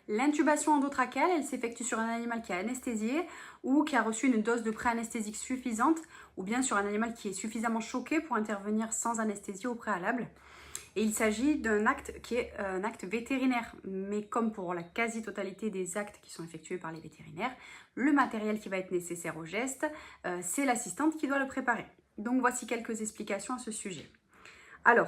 L'intubation endotrachéale, elle s'effectue sur un animal qui est anesthésié ou qui a reçu une dose de pré-anesthésique suffisante, ou bien sur un animal qui est suffisamment choqué pour intervenir sans anesthésie au préalable. Et il s'agit d'un acte qui est un acte vétérinaire. Mais comme pour la quasi-totalité des actes qui sont effectués par les vétérinaires, le matériel qui va être nécessaire au geste, c'est l'assistante qui doit le préparer. Donc voici quelques explications à ce sujet. Alors,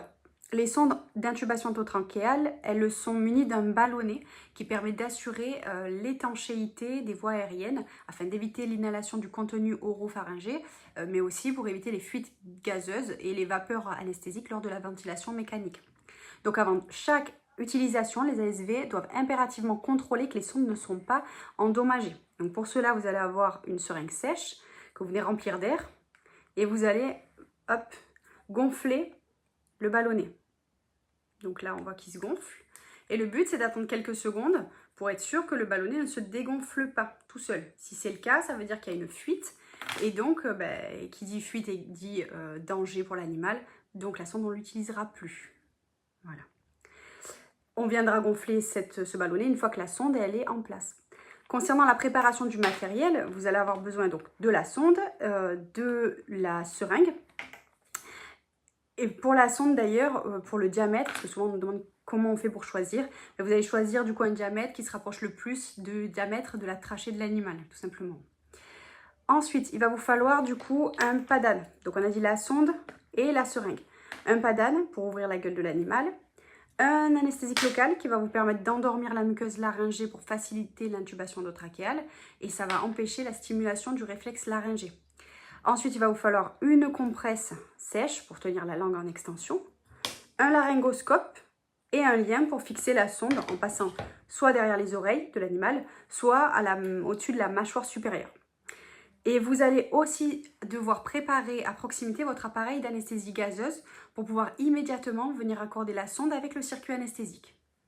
les sondes d'intubation endotrachéale, elles sont munies d'un ballonnet qui permet d'assurer l'étanchéité des voies aériennes afin d'éviter l'inhalation du contenu oropharyngé, mais aussi pour éviter les fuites gazeuses et les vapeurs anesthésiques lors de la ventilation mécanique. Donc avant chaque utilisation, les ASV doivent impérativement contrôler que les sondes ne sont pas endommagées. Donc pour cela, vous allez avoir une seringue sèche que vous venez remplir d'air et vous allez gonfler le ballonnet. Donc là, on voit qu'il se gonfle. Et le but, c'est d'attendre quelques secondes pour être sûr que le ballonnet ne se dégonfle pas tout seul. Si c'est le cas, ça veut dire qu'il y a une fuite. Et donc, qui dit fuite et dit danger pour l'animal. Donc la sonde, on ne l'utilisera plus. Voilà. On viendra gonfler ce ballonnet une fois que la sonde elle est en place. Concernant la préparation du matériel, vous allez avoir besoin donc de la sonde, de la seringue. Et pour la sonde d'ailleurs, pour le diamètre, parce que souvent on me demande comment on fait pour choisir, vous allez choisir du coup un diamètre qui se rapproche le plus du diamètre de la trachée de l'animal, tout simplement. Ensuite, il va vous falloir du coup un padane. Donc on a dit la sonde et la seringue. Un padane pour ouvrir la gueule de l'animal. Un anesthésique local qui va vous permettre d'endormir la muqueuse laryngée pour faciliter l'intubation endotrachéale. Et ça va empêcher la stimulation du réflexe laryngé. Ensuite, il va vous falloir une compresse sèche pour tenir la langue en extension, un laryngoscope et un lien pour fixer la sonde en passant soit derrière les oreilles de l'animal, soit au-dessus de la mâchoire supérieure. Et vous allez aussi devoir préparer à proximité votre appareil d'anesthésie gazeuse pour pouvoir immédiatement venir accorder la sonde avec le circuit anesthésique.